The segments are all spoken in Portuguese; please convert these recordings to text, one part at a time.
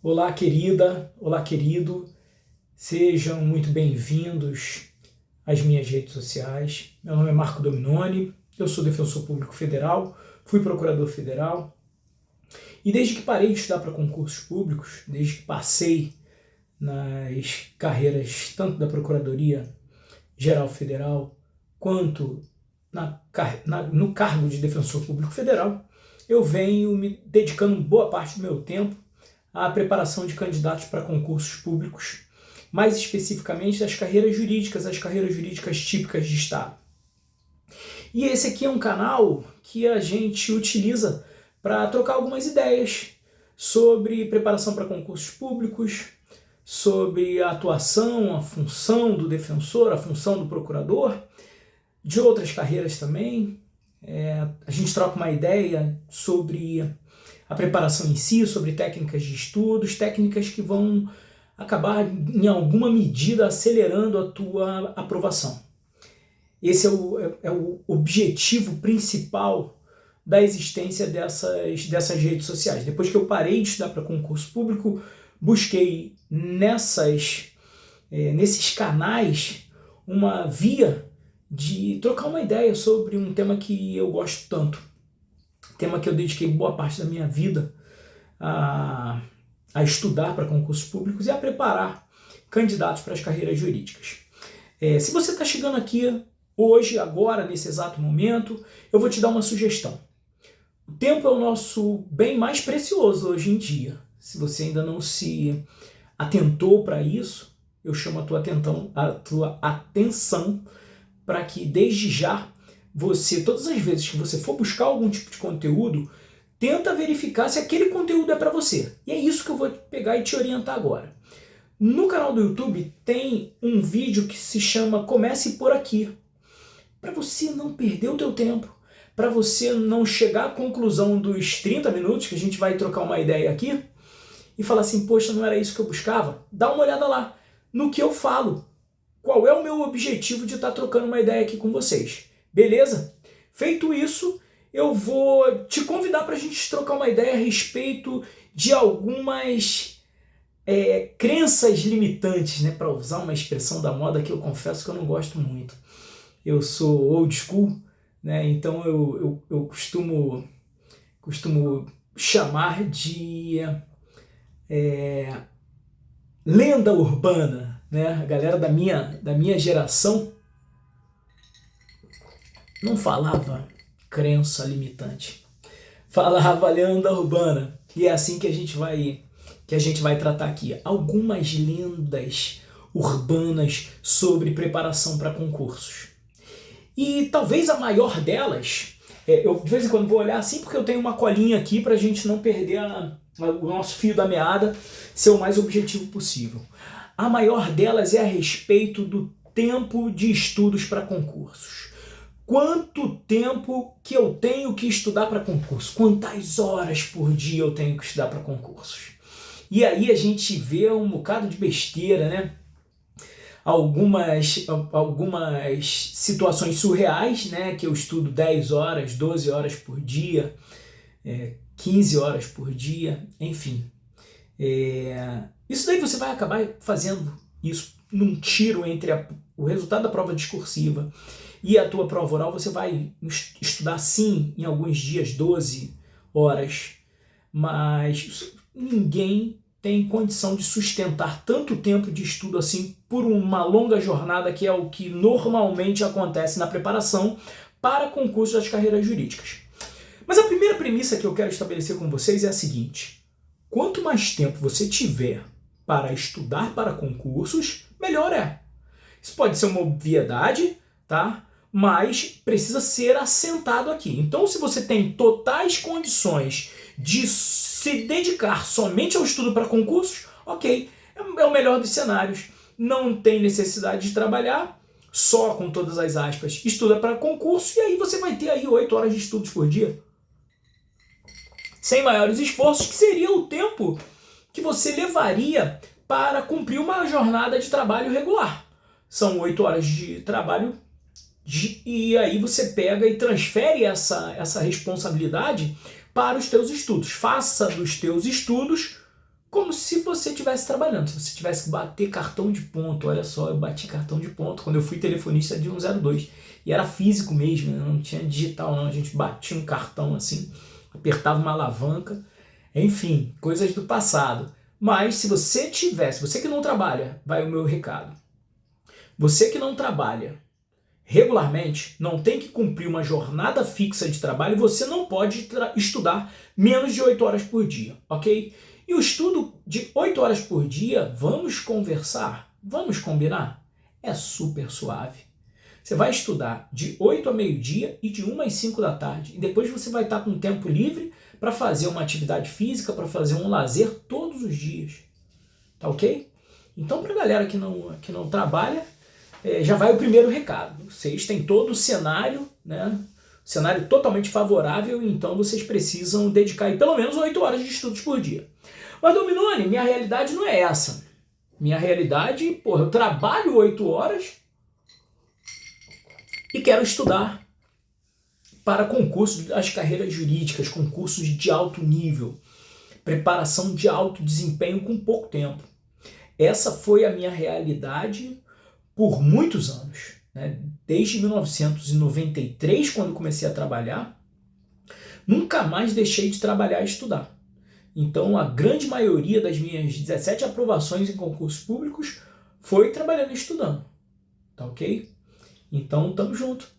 Olá, querida, olá, querido, sejam muito bem-vindos às minhas redes sociais. Meu nome é Marco Dominoni, eu sou defensor público federal, fui procurador federal e desde que parei de estudar para concursos públicos, desde que passei nas carreiras tanto da Procuradoria Geral Federal quanto no cargo de defensor público federal, eu venho me dedicando boa parte do meu tempo à preparação de candidatos para concursos públicos, mais especificamente das carreiras jurídicas, as carreiras jurídicas típicas de Estado. E esse aqui é um canal que a gente utiliza para trocar algumas ideias sobre preparação para concursos públicos, sobre a atuação, a função do defensor, a função do procurador, de outras carreiras também. A gente troca uma ideia sobre a preparação em si, sobre técnicas de estudos, técnicas que vão acabar, em alguma medida, acelerando a tua aprovação. Esse é o objetivo principal da existência dessas redes sociais. Depois que eu parei de estudar para concurso público, busquei nesses canais uma via de trocar uma ideia sobre um tema que eu gosto tanto. Tema que eu dediquei boa parte da minha vida a estudar para concursos públicos e a preparar candidatos para as carreiras jurídicas. Se você está chegando aqui hoje, agora, nesse exato momento, eu vou te dar uma sugestão. O tempo é o nosso bem mais precioso hoje em dia. Se você ainda não se atentou para isso, eu chamo a tua atenção para que desde já você, todas as vezes que você for buscar algum tipo de conteúdo, tenta verificar se aquele conteúdo é para você. E é isso que eu vou pegar e te orientar agora. No canal do YouTube tem um vídeo que se chama Comece por Aqui. Para você não perder o teu tempo, para você não chegar à conclusão dos 30 minutos, que a gente vai trocar uma ideia aqui, e falar assim, poxa, não era isso que eu buscava? Dá uma olhada lá no que eu falo. Qual é o meu objetivo de estar trocando uma ideia aqui com vocês? Beleza? Feito isso, eu vou te convidar para a gente trocar uma ideia a respeito de algumas crenças limitantes, né? Para usar uma expressão da moda que eu confesso que eu não gosto muito. Eu sou old school, né? Então eu costumo chamar de lenda urbana, né? A galera da minha geração não falava crença limitante, falava lenda urbana. E é assim que a gente vai tratar aqui. Algumas lendas urbanas sobre preparação para concursos. E talvez a maior delas, eu de vez em quando vou olhar assim porque eu tenho uma colinha aqui para a gente não perder o nosso fio da meada, ser o mais objetivo possível. A maior delas é a respeito do tempo de estudos para concursos. Quanto tempo que eu tenho que estudar para concurso? Quantas horas por dia eu tenho que estudar para concursos? E aí a gente vê um bocado de besteira, né? Algumas situações surreais, né? Que eu estudo 10 horas, 12 horas por dia, 15 horas por dia, enfim. Isso daí você vai acabar fazendo isso num tiro entre o resultado da prova discursiva e a tua prova oral. Você vai estudar sim em alguns dias 12 horas, mas ninguém tem condição de sustentar tanto tempo de estudo assim por uma longa jornada, que é o que normalmente acontece na preparação para concursos das carreiras jurídicas. Mas a primeira premissa que eu quero estabelecer com vocês é a seguinte: quanto mais tempo você tiver para estudar para concursos, melhor é. Isso pode ser uma obviedade, tá? Mas precisa ser assentado aqui. Então, se você tem totais condições de se dedicar somente ao estudo para concursos, ok, é o melhor dos cenários. Não tem necessidade de trabalhar, só com todas as aspas, estuda para concurso, e aí você vai ter aí 8 horas de estudos por dia. Sem maiores esforços, que seria o tempo que você levaria para cumprir uma jornada de trabalho regular. São 8 horas de trabalho e aí você pega e transfere essa responsabilidade para os teus estudos. Faça dos teus estudos como se você estivesse trabalhando, se você tivesse que bater cartão de ponto. Olha só, eu bati cartão de ponto quando eu fui telefonista de 102. E era físico mesmo, né? Não tinha digital não, a gente batia um cartão assim, apertava uma alavanca, enfim, coisas do passado. Mas se você tivesse, você que não trabalha, vai o meu recado. Você que não trabalha regularmente, não tem que cumprir uma jornada fixa de trabalho, você não pode estudar menos de 8 horas por dia, ok? E o estudo de 8 horas por dia, vamos conversar? Vamos combinar? É super suave. Você vai estudar de 8 a meio-dia e de 1 às 5 da tarde. E depois você vai estar com tempo livre para fazer uma atividade física, para fazer um lazer todos os dias. Tá ok? Então, para a galera que não trabalha, já vai o primeiro recado. Vocês têm todo o cenário, né? Cenário totalmente favorável, então vocês precisam dedicar aí pelo menos 8 horas de estudos por dia. Mas, Dominone, minha realidade não é essa. Minha realidade, porra, eu trabalho 8 horas e quero estudar para concursos das carreiras jurídicas, concursos de alto nível, preparação de alto desempenho com pouco tempo. Essa foi a minha realidade por muitos anos, né? Desde 1993, quando comecei a trabalhar, nunca mais deixei de trabalhar e estudar. Então, a grande maioria das minhas 17 aprovações em concursos públicos foi trabalhando e estudando. Tá ok? Então, tamo junto.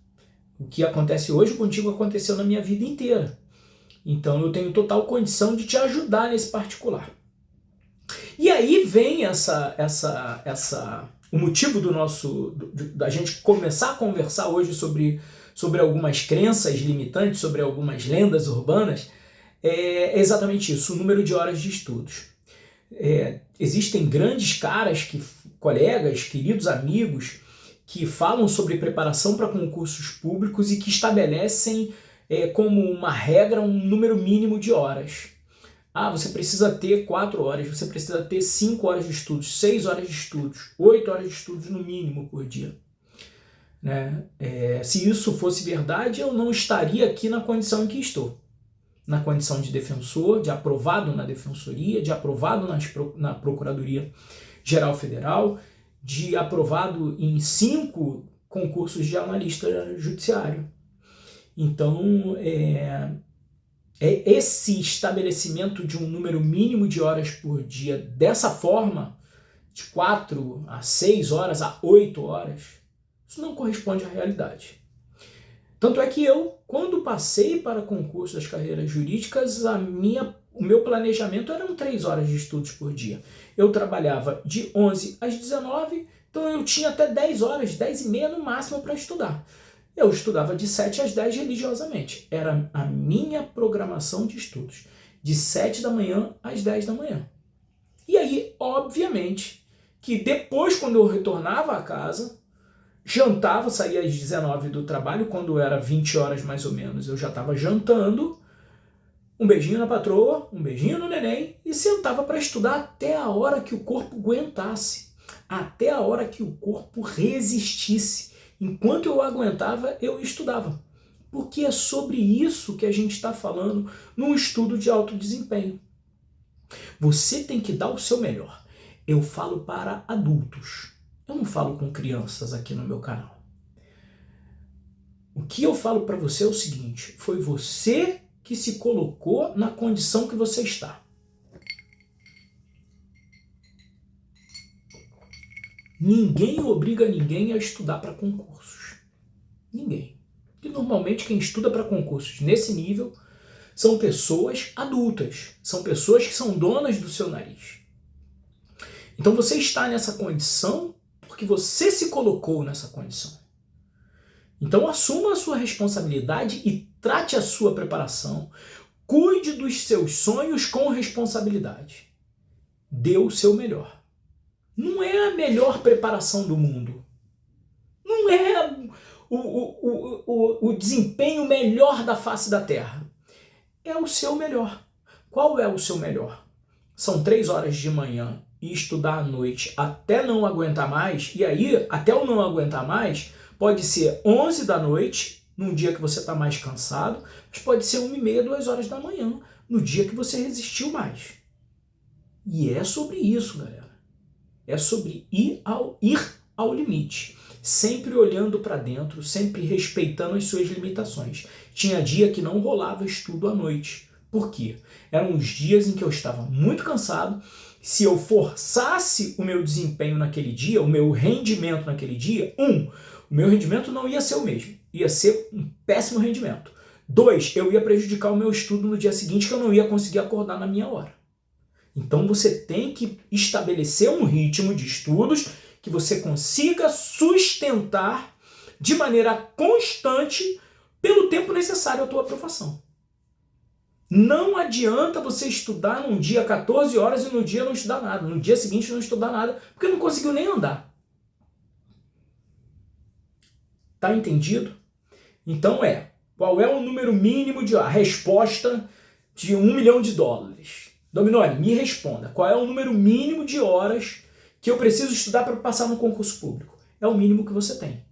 O que acontece hoje contigo aconteceu na minha vida inteira. Então, eu tenho total condição de te ajudar nesse particular. E aí vem o motivo da gente começar a conversar hoje sobre algumas crenças limitantes, sobre algumas lendas urbanas, é exatamente isso, o número de horas de estudos. Existem grandes caras, colegas, queridos amigos, que falam sobre preparação para concursos públicos e que estabelecem como uma regra um número mínimo de horas. Você precisa ter 4 horas, você precisa ter 5 horas de estudos, 6 horas de estudos, 8 horas de estudos no mínimo por dia. Né? Se isso fosse verdade, eu não estaria aqui na condição em que estou. Na condição de defensor, de aprovado na defensoria, de aprovado na Procuradoria Geral Federal, de aprovado em 5 concursos de analista judiciário. Então, esse estabelecimento de um número mínimo de horas por dia, dessa forma, de 4 a 6 horas, a 8 horas, isso não corresponde à realidade. Tanto é que eu, quando passei para concurso das carreiras jurídicas, o meu planejamento eram 3 horas de estudos por dia. Eu trabalhava de 11 às 19, então eu tinha até 10 horas, 10 e meia no máximo para estudar. Eu estudava de 7 às 10 religiosamente. Era a minha programação de estudos, de 7 da manhã às 10 da manhã. E aí, obviamente, que depois, quando eu retornava a casa, jantava, saía às 19 do trabalho, quando era 20 horas mais ou menos, eu já estava jantando, um beijinho na patroa, um beijinho no neném, e sentava para estudar até a hora que o corpo aguentasse, até a hora que o corpo resistisse. Enquanto eu aguentava, eu estudava. Porque é sobre isso que a gente está falando num estudo de alto desempenho. Você tem que dar o seu melhor. Eu falo para adultos. Eu não falo com crianças aqui no meu canal. O que eu falo para você é o seguinte: foi você que se colocou na condição que você está. Ninguém obriga ninguém a estudar para concursos. Ninguém. E normalmente quem estuda para concursos nesse nível são pessoas adultas. São pessoas que são donas do seu nariz. Então você está nessa condição porque você se colocou nessa condição. Então assuma a sua responsabilidade e trate a sua preparação. Cuide dos seus sonhos com responsabilidade. Dê o seu melhor. Não é a melhor preparação do mundo. Não é o desempenho melhor da face da Terra. É o seu melhor. Qual é o seu melhor? São 3 horas de manhã e estudar à noite até não aguentar mais. E aí, até o não aguentar mais, pode ser 11 da noite, num dia que você está mais cansado, mas pode ser 1h30, 2 horas da manhã, no dia que você resistiu mais. E é sobre isso, galera. É sobre ir ao limite. Sempre olhando para dentro, sempre respeitando as suas limitações. Tinha dia que não rolava estudo à noite. Por quê? Eram os dias em que eu estava muito cansado. Se eu forçasse o meu desempenho naquele dia, o meu rendimento naquele dia, o meu rendimento não ia ser o mesmo. Ia ser um péssimo rendimento. 2, eu ia prejudicar o meu estudo no dia seguinte, que eu não ia conseguir acordar na minha hora. Então você tem que estabelecer um ritmo de estudos que você consiga sustentar de maneira constante pelo tempo necessário à tua aprovação. Não adianta você estudar num dia 14 horas e no dia não estudar nada, no dia seguinte não estudar nada, porque não conseguiu nem andar. Tá entendido? Então qual é o número mínimo a resposta de $1 milhão? Dominoni, me responda, qual é o número mínimo de horas que eu preciso estudar para passar no concurso público? É o mínimo que você tem.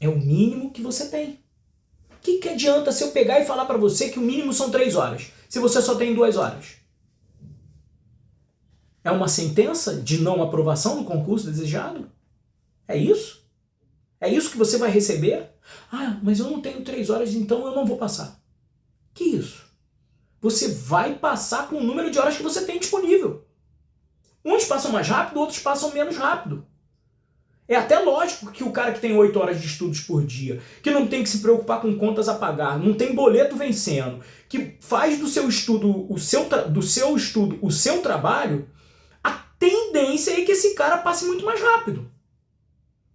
É o mínimo que você tem. O que adianta se eu pegar e falar para você que o mínimo são 3 horas, se você só tem 2 horas? É uma sentença de não aprovação no concurso desejado? É isso? É isso que você vai receber? Ah, mas eu não tenho 3 horas, então eu não vou passar. Que isso? Você vai passar com o número de horas que você tem disponível. Uns passam mais rápido, outros passam menos rápido. É até lógico que o cara que tem 8 horas de estudos por dia, que não tem que se preocupar com contas a pagar, não tem boleto vencendo, que faz do seu estudo o seu trabalho, a tendência é que esse cara passe muito mais rápido.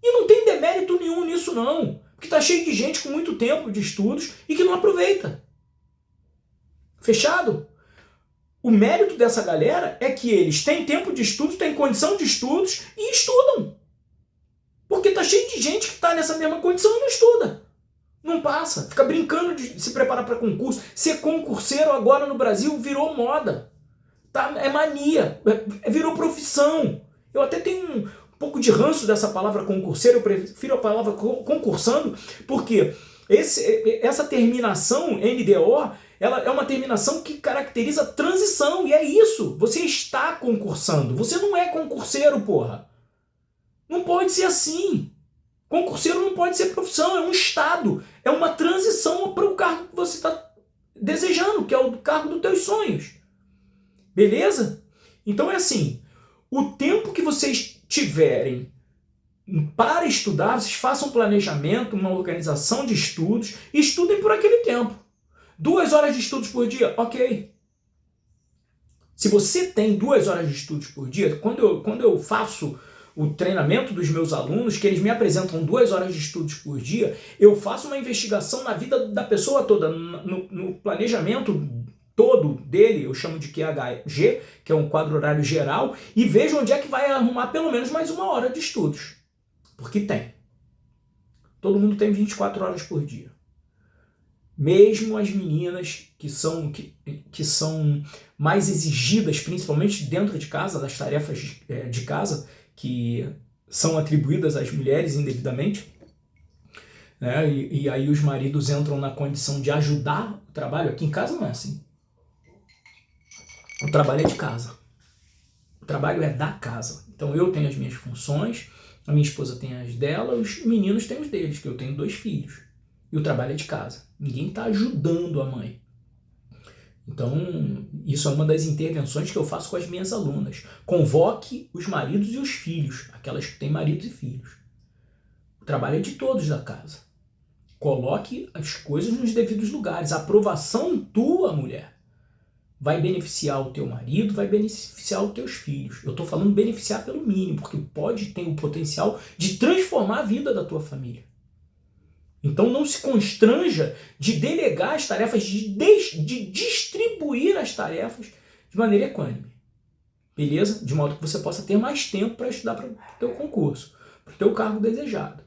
E não tem demérito nenhum nisso não, porque tá cheio de gente com muito tempo de estudos e que não aproveita. Fechado? O mérito dessa galera é que eles têm tempo de estudos, têm condição de estudos e estudam. Porque tá cheio de gente que tá nessa mesma condição e não estuda. Não passa. Fica brincando de se preparar para concurso. Ser concurseiro agora no Brasil virou moda. Tá? É mania. Virou profissão. Eu até tenho um pouco de ranço dessa palavra concurseiro. Eu prefiro a palavra concursando, porque essa terminação NDO, ela é uma terminação que caracteriza transição. E é isso. Você está concursando. Você não é concurseiro, porra. Não pode ser assim. Concurseiro não pode ser profissão, é um estado. É uma transição para o cargo que você está desejando, que é o cargo dos teus sonhos. Beleza? Então é assim, o tempo que vocês tiverem para estudar, vocês façam um planejamento, uma organização de estudos e estudem por aquele tempo. 2 horas de estudos por dia? Ok. Se você tem 2 horas de estudos por dia, quando eu faço o treinamento dos meus alunos, que eles me apresentam 2 horas de estudos por dia, eu faço uma investigação na vida da pessoa toda, no planejamento todo dele, eu chamo de QHG, que é um quadro horário geral, e vejo onde é que vai arrumar pelo menos mais 1 hora de estudos. Porque tem. Todo mundo tem 24 horas por dia. Mesmo as meninas que são mais exigidas, principalmente dentro de casa, das tarefas de casa, que são atribuídas às mulheres indevidamente, né? E aí os maridos entram na condição de ajudar o trabalho. Aqui em casa não é assim. O trabalho é de casa. O trabalho é da casa. Então eu tenho as minhas funções, a minha esposa tem as dela, os meninos têm os deles, que eu tenho 2 filhos. E o trabalho é de casa. Ninguém está ajudando a mãe. Então, isso é uma das intervenções que eu faço com as minhas alunas. Convoque os maridos e os filhos, aquelas que têm maridos e filhos. O trabalho é de todos da casa. Coloque as coisas nos devidos lugares. A aprovação tua, mulher, vai beneficiar o teu marido, vai beneficiar os teus filhos. Eu estou falando beneficiar pelo mínimo, porque pode ter o potencial de transformar a vida da tua família. Então não se constranja de delegar as tarefas, de distribuir as tarefas de maneira equânime. Beleza? De modo que você possa ter mais tempo para estudar para o teu concurso, para o teu cargo desejado.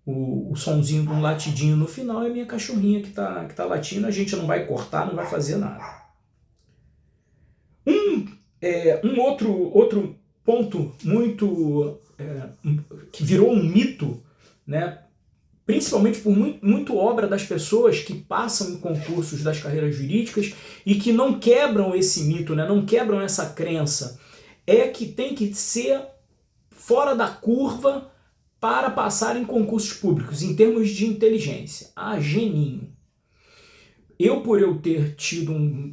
O sonzinho de um latidinho no final é minha cachorrinha que tá latindo, a gente não vai cortar, não vai fazer nada. Um outro ponto muito que virou um mito, né? principalmente por muito obra das pessoas que passam em concursos das carreiras jurídicas e que não quebram esse mito, né? Não quebram essa crença, é que tem que ser fora da curva para passar em concursos públicos, em termos de inteligência. Ah, geninho. Por eu ter tido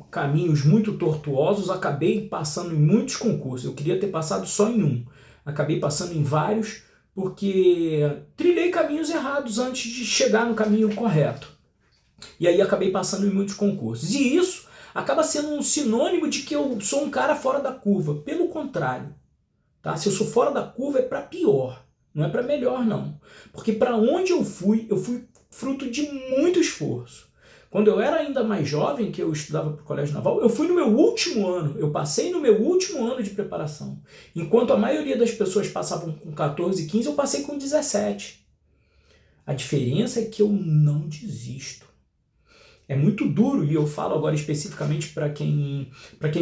caminhos muito tortuosos, acabei passando em muitos concursos. Eu queria ter passado só em um. Acabei passando em vários, porque trilhei caminhos errados antes de chegar no caminho correto. E aí acabei passando em muitos concursos. E isso acaba sendo um sinônimo de que eu sou um cara fora da curva. Pelo contrário, tá? Se eu sou fora da curva é para pior, não é para melhor não. Porque para onde eu fui fruto de muito esforço. Quando eu era ainda mais jovem, que eu estudava para o Colégio Naval, eu fui no meu último ano, eu passei no meu último ano de preparação. Enquanto a maioria das pessoas passavam com 14, 15, eu passei com 17. A diferença é que eu não desisto. É muito duro, e eu falo agora especificamente para quem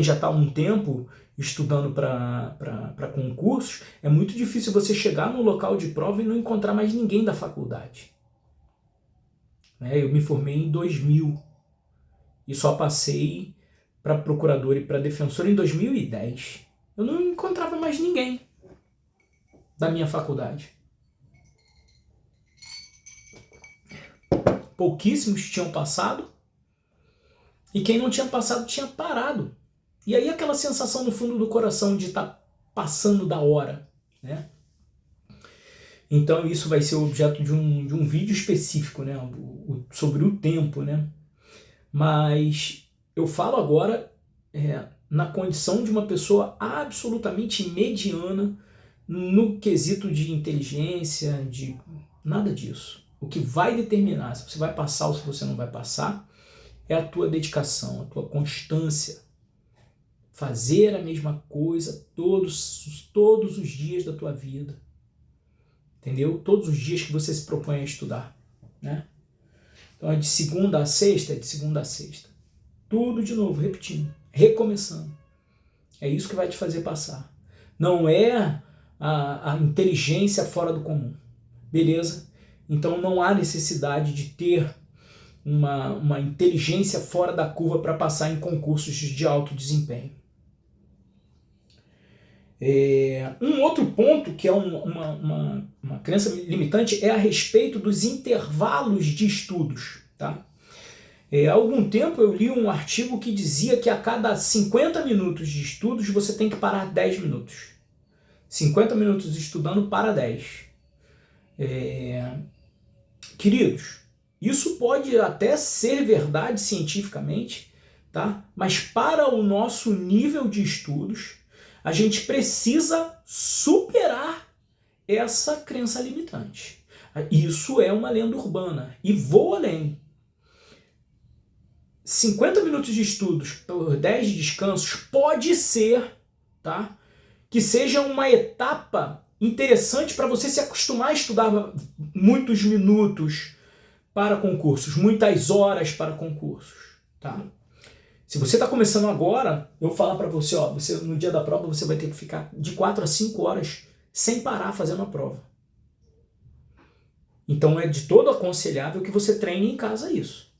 já está há um tempo estudando para concursos, é muito difícil você chegar no local de prova e não encontrar mais ninguém da faculdade. Eu me formei em 2000 e só passei para procurador e para defensor em 2010. Eu não encontrava mais ninguém da minha faculdade. Pouquíssimos tinham passado e quem não tinha passado tinha parado. E aí aquela sensação no fundo do coração de estar passando da hora, né? Então isso vai ser objeto de um vídeo específico, né? Sobre o tempo, né? Mas eu falo agora na condição de uma pessoa absolutamente mediana no quesito de inteligência, de nada disso. O que vai determinar se você vai passar ou se você não vai passar é a tua dedicação, a tua constância. Fazer a mesma coisa todos os dias da tua vida. Entendeu? Todos os dias que você se propõe a estudar, né? Então é de segunda a sexta, é de segunda a sexta. Tudo de novo, repetindo, recomeçando. É isso que vai te fazer passar. Não é a inteligência fora do comum. Beleza? Então não há necessidade de ter uma inteligência fora da curva para passar em concursos de alto desempenho. Um outro ponto que é uma crença limitante é a respeito dos intervalos de estudos. Tá? Há algum tempo eu li um artigo que dizia que a cada 50 minutos de estudos você tem que parar 10 minutos. 50 minutos estudando para 10. Queridos, isso pode até ser verdade cientificamente, tá? Mas para o nosso nível de estudos, a gente precisa superar essa crença limitante. Isso é uma lenda urbana. E vou além. 50 minutos de estudos por 10 descansos pode ser, tá? Que seja uma etapa interessante para você se acostumar a estudar muitos minutos para concursos, muitas horas para concursos, tá? Se você está começando agora, eu vou falar para você, no dia da prova você vai ter que ficar de 4 a 5 horas sem parar fazendo a prova. Então é de todo aconselhável que você treine em casa isso.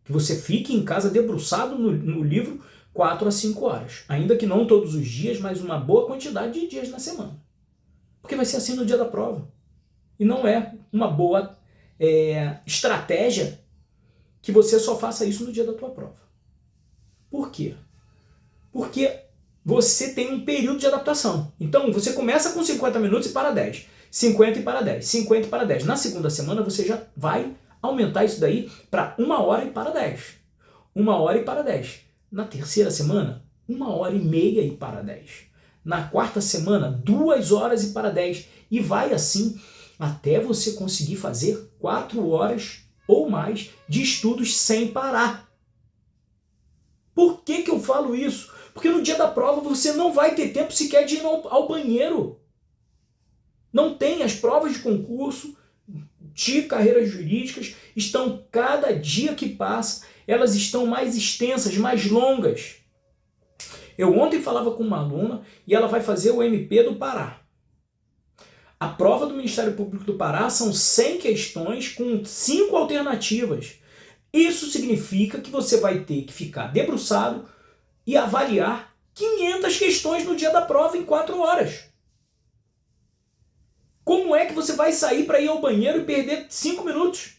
Que você fique em casa debruçado no livro 4 a 5 horas. Ainda que não todos os dias, mas uma boa quantidade de dias na semana. Porque vai ser assim no dia da prova. E não é uma boa estratégia que você só faça isso no dia da tua prova. Por quê? Porque você tem um período de adaptação. Então, você começa com 50 minutos e para 10. 50 e para 10. 50 e para 10. Na segunda semana, você já vai aumentar isso daí para 1 hora e para 10. 1 hora e para 10. Na terceira semana, 1 hora e meia e para 10. Na quarta semana, 2 horas e para 10. E vai assim até você conseguir fazer 4 horas ou mais de estudos sem parar. Por que eu falo isso? Porque no dia da prova você não vai ter tempo sequer de ir ao banheiro. Não tem. As provas de concurso de carreiras jurídicas estão, cada dia que passa, elas estão mais extensas, mais longas. Eu ontem falava com uma aluna e ela vai fazer o MP do Pará. A prova do Ministério Público do Pará são 100 questões com 5 alternativas. Isso significa que você vai ter que ficar debruçado e avaliar 500 questões no dia da prova em 4 horas. Como é que você vai sair para ir ao banheiro e perder 5 minutos?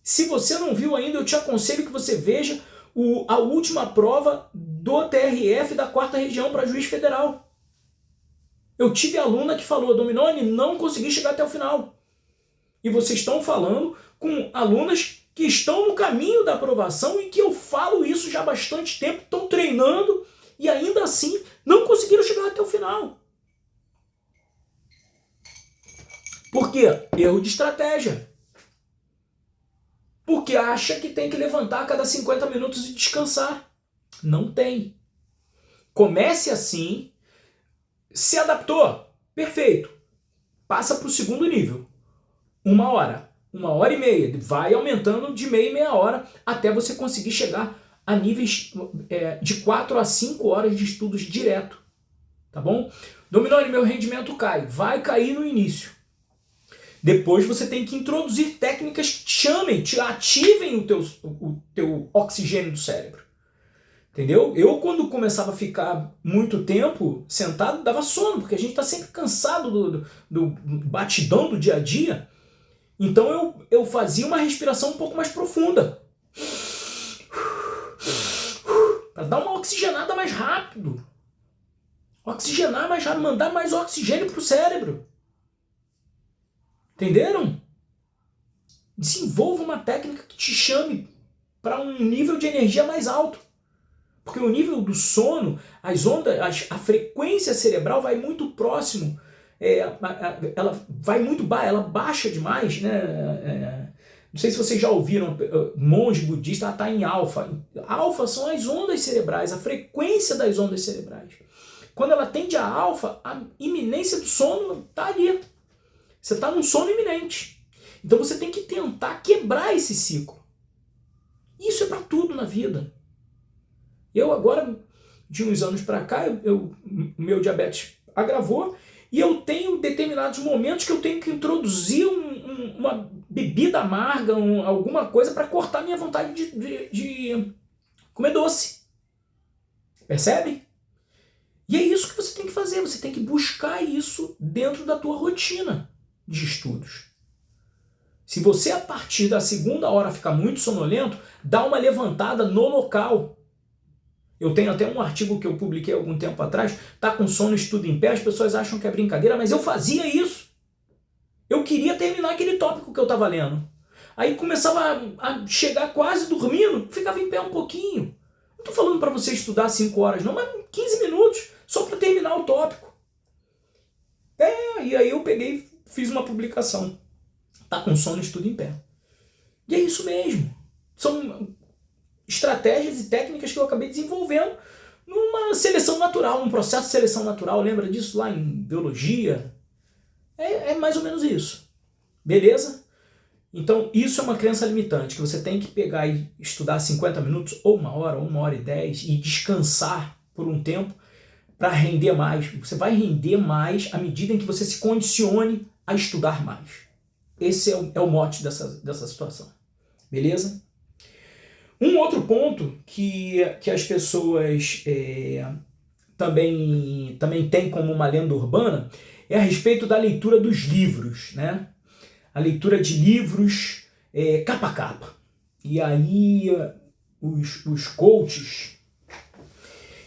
Se você não viu ainda, eu te aconselho que você veja a última prova do TRF da 4ª Região para juiz federal. Eu tive aluna que falou, Dominoni, não consegui chegar até o final. E vocês estão falando com alunas que estão no caminho da aprovação e que eu falo isso já há bastante tempo, estão treinando e ainda assim não conseguiram chegar até o final. Por quê? Erro de estratégia. Porque acha que tem que levantar a cada 50 minutos e descansar. Não tem. Comece assim, se adaptou, perfeito. Passa para o segundo nível. 1 hora, 1h30, vai aumentando de meia em meia hora até você conseguir chegar a níveis de 4 a 5 horas de estudos direto. Tá bom? Dominoni, meu rendimento cai. Vai cair no início. Depois você tem que introduzir técnicas que te ativem o teu oxigênio do cérebro. Entendeu? Eu, quando começava a ficar muito tempo sentado, dava sono, porque a gente está sempre cansado do batidão do dia a dia. Então eu fazia uma respiração um pouco mais profunda. Para dar uma oxigenada mais rápido. Oxigenar mais rápido, mandar mais oxigênio para o cérebro. Entenderam? Desenvolva uma técnica que te chame para um nível de energia mais alto. Porque o nível do sono, as ondas, a frequência cerebral vai muito próximo, ela vai muito baixa, ela baixa demais, né? Não sei se vocês já ouviram, monge budista está em alfa. Alfa são as ondas cerebrais, a frequência das ondas cerebrais. Quando ela tende a alfa, a iminência do sono está ali. Você está num sono iminente. Então você tem que tentar quebrar esse ciclo. Isso é para tudo na vida. Eu agora, de uns anos para cá, meu diabetes agravou e eu tenho determinados momentos que eu tenho que introduzir uma bebida amarga, alguma coisa para cortar minha vontade de comer doce. Percebe? E é isso que você tem que fazer. Você tem que buscar isso dentro da tua rotina de estudos. Se você, a partir da 2ª hora, ficar muito sonolento, dá uma levantada no local. Eu tenho até um artigo que eu publiquei há algum tempo atrás, tá com sono, estuda em pé, as pessoas acham que é brincadeira, mas eu fazia isso. Eu queria terminar aquele tópico que eu estava lendo. Aí começava a chegar quase dormindo, ficava em pé um pouquinho. Não estou falando para você estudar 5 horas não, mas 15 minutos, só para terminar o tópico. E aí eu peguei, fiz uma publicação. Tá com sono, estuda em pé. E é isso mesmo. São estratégias e técnicas que eu acabei desenvolvendo numa seleção natural, num processo de seleção natural. Lembra disso lá em biologia? É mais ou menos isso. Beleza? Então, isso é uma crença limitante, que você tem que pegar e estudar 50 minutos, ou 1 hora, ou 1h10, e descansar por um tempo para render mais. Você vai render mais à medida em que você se condicione a estudar mais. Esse é o mote dessa situação. Beleza? Um outro ponto que as pessoas também têm como uma lenda urbana é a respeito da leitura dos livros, né? A leitura de livros capa a capa. E aí os coaches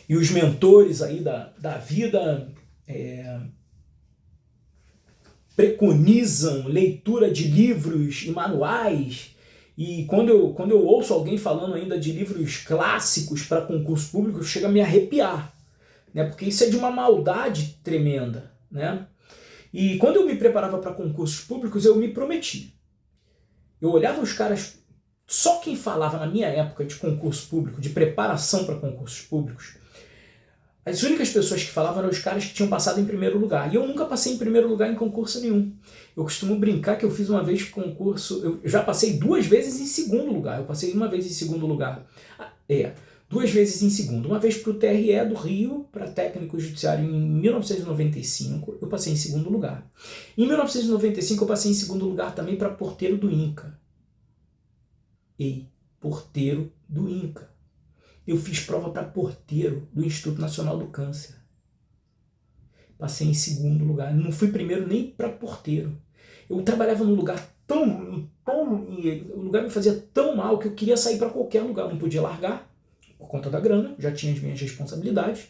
e os mentores aí da vida preconizam leitura de livros e manuais. E quando eu ouço alguém falando ainda de livros clássicos para concurso público, chega a me arrepiar, né? Porque isso é de uma maldade tremenda, né? E quando eu me preparava para concursos públicos, eu me prometi. Eu olhava os caras, só quem falava na minha época de concurso público, de preparação para concursos públicos, as únicas pessoas que falavam eram os caras que tinham passado em primeiro lugar. E eu nunca passei em primeiro lugar em concurso nenhum. Eu costumo brincar que eu fiz uma vez concurso, eu já passei 2 vezes em segundo lugar. Eu passei uma vez em segundo lugar. 2 vezes em segundo. Uma vez para o TRE do Rio, para técnico judiciário em 1995, eu passei em segundo lugar. Em 1995 eu passei em segundo lugar também para porteiro do INCA. Porteiro do INCA. Eu fiz prova para porteiro do Instituto Nacional do Câncer. Passei em segundo lugar. Não fui primeiro nem para porteiro. Eu trabalhava num lugar tão ruim, o lugar me fazia tão mal que eu queria sair para qualquer lugar. Eu não podia largar por conta da grana, já tinha as minhas responsabilidades.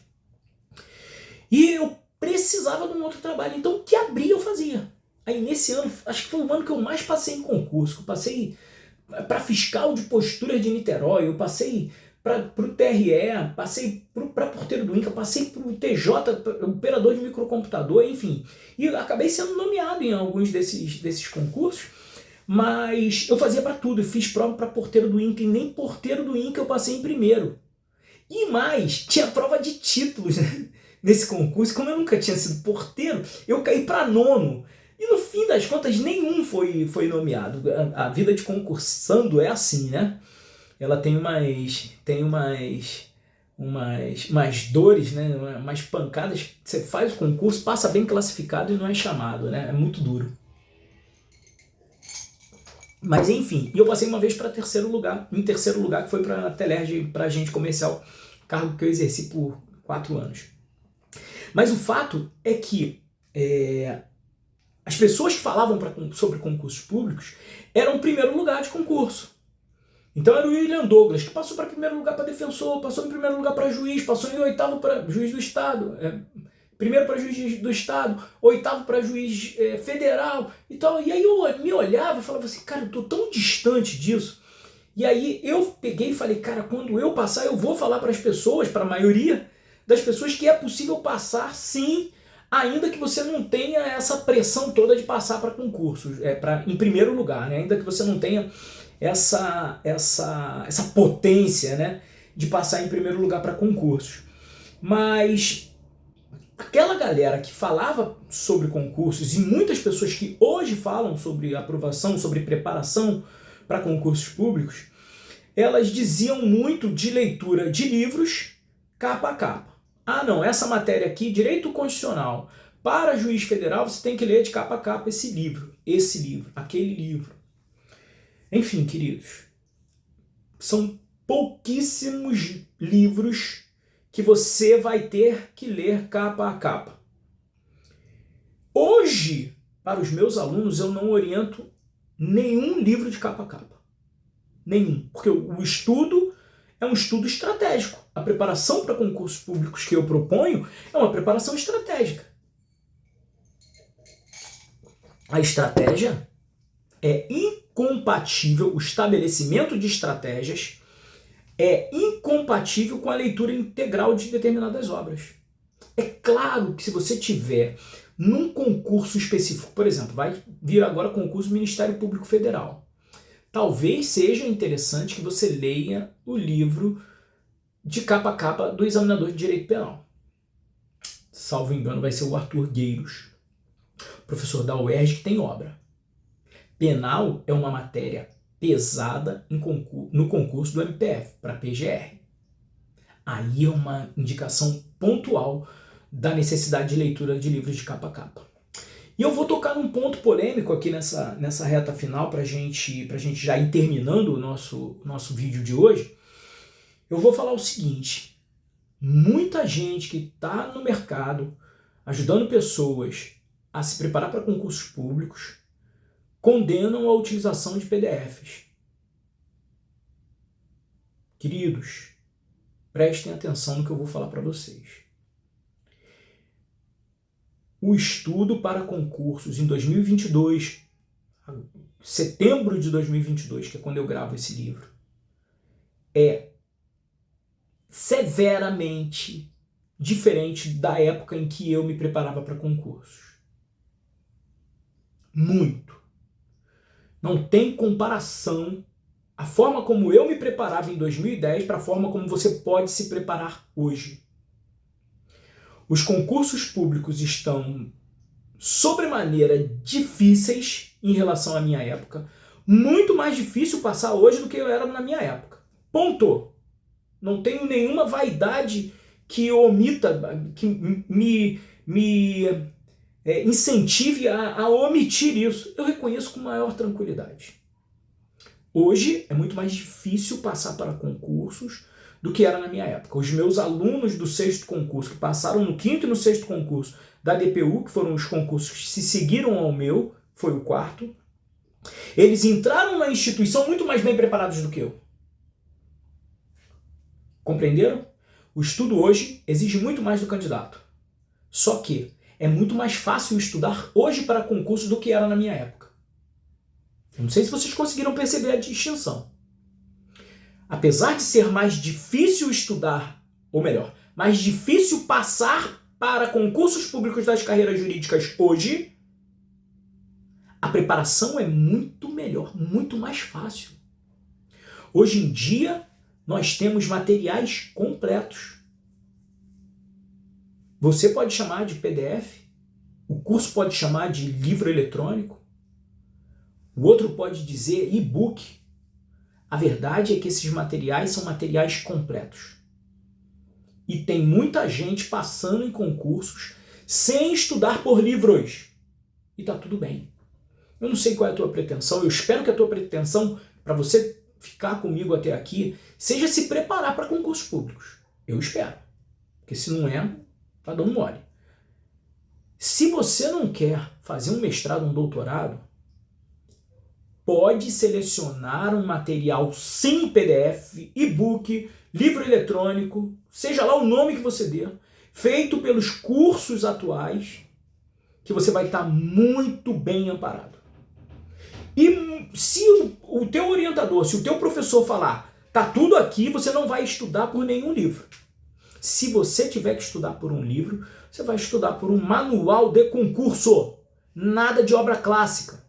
E eu precisava de um outro trabalho. Então o que abria eu fazia. Aí nesse ano, acho que foi o ano que eu mais passei em concurso. Eu passei para fiscal de postura de Niterói, eu passei para o TRE, passei para porteiro do INCA, passei para o TJ, operador de microcomputador, enfim. E acabei sendo nomeado em alguns desses concursos, mas eu fazia para tudo. Eu fiz prova para porteiro do INCA e nem porteiro do INCA eu passei em primeiro. E mais, tinha prova de títulos, né, nesse concurso. Como eu nunca tinha sido porteiro, eu caí para nono. E no fim das contas, nenhum foi nomeado. A vida de concursando é assim, né? Ela tem umas dores, né? Umas pancadas. Você faz o concurso, passa bem classificado e não é chamado, né? É muito duro. Mas enfim, eu passei uma vez para terceiro lugar. Em terceiro lugar, que foi para a Telerge, para agente comercial, cargo que eu exerci por 4 anos. Mas o fato é que as pessoas que falavam sobre concursos públicos eram o primeiro lugar de concurso. Então era o William Douglas, que passou para primeiro lugar para defensor, passou em primeiro lugar para juiz, passou em oitavo para juiz do Estado, primeiro para juiz do Estado, oitavo para juiz federal e tal. E aí eu me olhava e falava assim, cara, eu estou tão distante disso. E aí eu peguei e falei, cara, quando eu passar, eu vou falar para as pessoas, para a maioria das pessoas, que é possível passar sim, ainda que você não tenha essa pressão toda de passar para concursos, em primeiro lugar, né? Ainda que você não tenha essa potência, né, de passar em primeiro lugar para concursos. Mas aquela galera que falava sobre concursos e muitas pessoas que hoje falam sobre aprovação, sobre preparação para concursos públicos, elas diziam muito de leitura de livros capa a capa. Ah, não, essa matéria aqui, Direito Constitucional, para juiz federal, você tem que ler de capa a capa esse livro, aquele livro. Enfim, queridos, são pouquíssimos livros que você vai ter que ler capa a capa. Hoje, para os meus alunos, eu não oriento nenhum livro de capa a capa. Nenhum. Porque o estudo é um estudo estratégico. A preparação para concursos públicos que eu proponho é uma preparação estratégica. A estratégia é incompatível, o estabelecimento de estratégias é incompatível com a leitura integral de determinadas obras. É claro que se você tiver num concurso específico, por exemplo, vai vir agora concurso do Ministério Público Federal, talvez seja interessante que você leia o livro de capa a capa do examinador de Direito Penal. Salvo engano, vai ser o Arthur Gueiros, professor da UERJ, que tem obra. Penal é uma matéria pesada no concurso do MPF, para PGR. Aí é uma indicação pontual da necessidade de leitura de livros de capa a capa. E eu vou tocar num ponto polêmico aqui nessa reta final, para gente já ir terminando o nosso vídeo de hoje. Eu vou falar o seguinte: muita gente que está no mercado ajudando pessoas a se preparar para concursos públicos condenam a utilização de PDFs. Queridos, prestem atenção no que eu vou falar para vocês. O estudo para concursos em 2022, setembro de 2022, que é quando eu gravo esse livro, é severamente diferente da época em que eu me preparava para concursos. Muito. Não tem comparação a forma como eu me preparava em 2010 para a forma como você pode se preparar hoje. Os concursos públicos estão sobremaneira difíceis em relação à minha época. Muito mais difícil passar hoje do que eu era na minha época. Ponto. Não tenho nenhuma vaidade que omita, que me incentive a omitir isso. Eu reconheço com maior tranquilidade. Hoje é muito mais difícil passar para concursos do que era na minha época. Os meus alunos do 6º concurso, que passaram no 5º e no 6º concurso da DPU, que foram os concursos que se seguiram ao meu, foi o 4º, eles entraram na instituição muito mais bem preparados do que eu. Compreenderam? O estudo hoje exige muito mais do candidato. Só que é muito mais fácil estudar hoje para concursos do que era na minha época. Eu não sei se vocês conseguiram perceber a distinção. Apesar de ser mais difícil estudar, ou melhor, mais difícil passar para concursos públicos das carreiras jurídicas hoje, a preparação é muito melhor, muito mais fácil. Hoje em dia, nós temos materiais completos. Você pode chamar de PDF, o curso pode chamar de livro eletrônico, o outro pode dizer e-book. A verdade é que esses materiais são materiais completos. E tem muita gente passando em concursos sem estudar por livros. E tá tudo bem. Eu não sei qual é a tua pretensão, eu espero que a tua pretensão, para você ficar comigo até aqui, seja se preparar para concursos públicos. Eu espero. Porque se não é, tá dando mole. Se você não quer fazer um mestrado, um doutorado, pode selecionar um material sem PDF, e-book, livro eletrônico, seja lá o nome que você dê, feito pelos cursos atuais, que você vai estar muito bem amparado. E se o teu orientador, se o teu professor falar, tá tudo aqui, você não vai estudar por nenhum livro. Se você tiver que estudar por um livro, você vai estudar por um manual de concurso. Nada de obra clássica.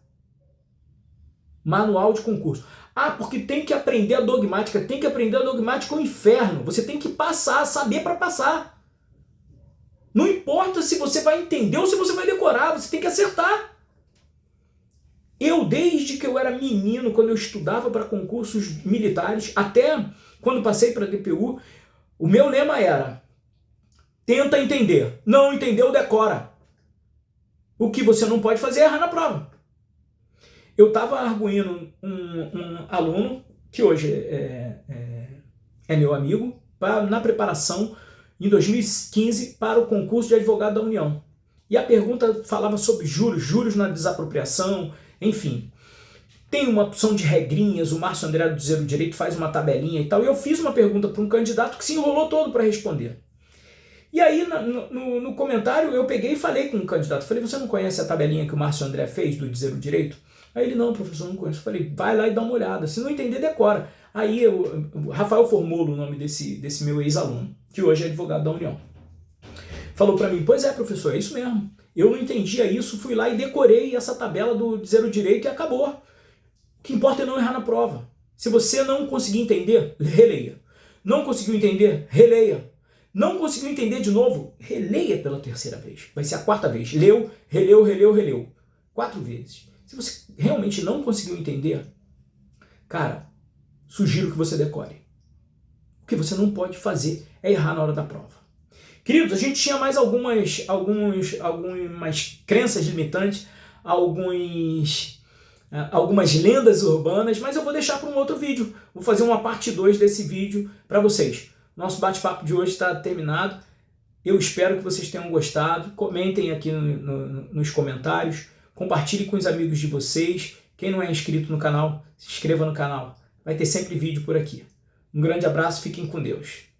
Manual de concurso. Ah, porque tem que aprender a dogmática. Tem que aprender a dogmática ao inferno. Você tem que passar, saber para passar. Não importa se você vai entender ou se você vai decorar, você tem que acertar. Eu, desde que eu era menino, quando eu estudava para concursos militares, até quando passei para a DPU, o meu lema era: tenta entender. Não entendeu, decora. O que você não pode fazer é errar na prova. Eu estava arguindo um aluno, que hoje é meu amigo, na preparação, em 2015, para o concurso de advogado da União. E a pergunta falava sobre juros na desapropriação, enfim. Tem uma opção de regrinhas, o Márcio André do Zero Direito faz uma tabelinha e tal, e eu fiz uma pergunta para um candidato que se enrolou todo para responder. E aí, no comentário, eu peguei e falei com o candidato, falei, você não conhece a tabelinha que o Márcio André fez do Zero Direito? Aí ele, não, professor, não conheço. Eu falei, vai lá e dá uma olhada, se não entender, decora. Aí, o Rafael Formolo, o nome desse meu ex-aluno, que hoje é advogado da União, falou para mim, pois é, professor, é isso mesmo. Eu não entendia isso, fui lá e decorei essa tabela do Zero Direito e acabou. O que importa é não errar na prova. Se você não conseguir entender, releia. Não conseguiu entender, releia. Não conseguiu entender de novo, releia pela 3ª vez. Vai ser a 4ª vez. Leu, releu. 4 vezes. Se você realmente não conseguiu entender, cara, sugiro que você decore. O que você não pode fazer é errar na hora da prova. Queridos, a gente tinha mais algumas crenças limitantes, algumas lendas urbanas, mas eu vou deixar para um outro vídeo. Vou fazer uma parte 2 desse vídeo para vocês. Nosso bate-papo de hoje está terminado. Eu espero que vocês tenham gostado. Comentem aqui nos comentários. Compartilhe com os amigos de vocês. Quem não é inscrito no canal, se inscreva no canal. Vai ter sempre vídeo por aqui. Um grande abraço, fiquem com Deus.